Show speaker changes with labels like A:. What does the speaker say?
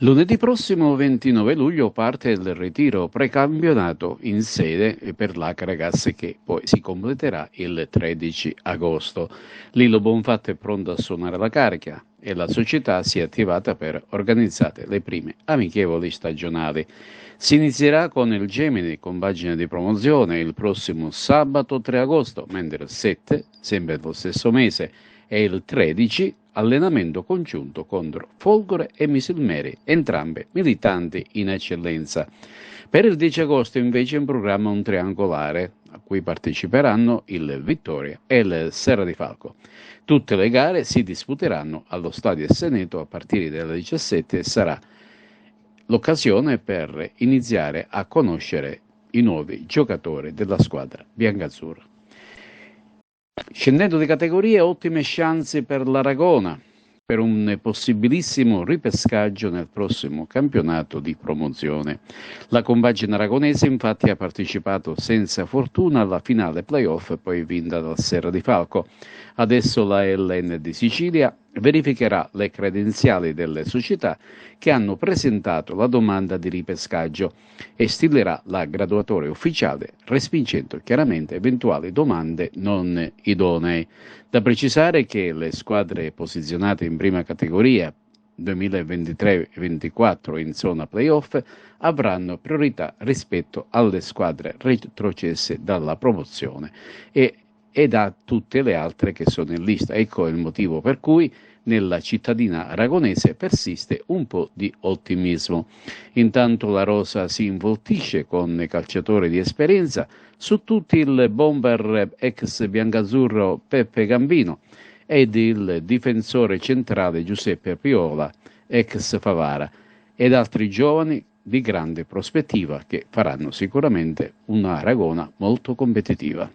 A: Lunedì prossimo 29 luglio parte il ritiro precampionato in sede per l'Acaragas che poi si completerà il 13 agosto. Lillo Bonfatto è pronto a suonare la carica e la società si è attivata per organizzare le prime amichevoli stagionali. Si inizierà con il Gemini compagine di promozione il prossimo sabato 3 agosto, mentre il 7, sempre dello stesso mese, e il 13 allenamento congiunto contro Folgore e Misilmeri, entrambe militanti in eccellenza. Per il 10 agosto invece è in programma un triangolare a cui parteciperanno il Vittoria e il Serra di Falco. Tutte le gare si disputeranno allo Stadio Seneto a partire dalle 17 e sarà l'occasione per iniziare a conoscere i nuovi giocatori della squadra biancazzurra. Scendendo di categoria, ottime chance per l'Aragona per un possibilissimo ripescaggio nel prossimo campionato di promozione. La compagine aragonese infatti ha partecipato senza fortuna alla finale playoff poi vinta dal Serra di Falco. Adesso la LN di Sicilia verificherà le credenziali delle società che hanno presentato la domanda di ripescaggio e stilerà la graduatoria ufficiale, respingendo chiaramente eventuali domande non idonee. Da precisare che le squadre posizionate in prima categoria 2023-24 in zona playoff avranno priorità rispetto alle squadre retrocesse dalla promozione ed a tutte le altre che sono in lista. Ecco il motivo per cui nella cittadina aragonese persiste un po' di ottimismo. Intanto la rosa si involtisce con calciatori di esperienza, su tutti il bomber ex biancazzurro Peppe Gambino ed il difensore centrale Giuseppe Piola, ex Favara, ed altri giovani di grande prospettiva che faranno sicuramente una Aragona molto competitiva.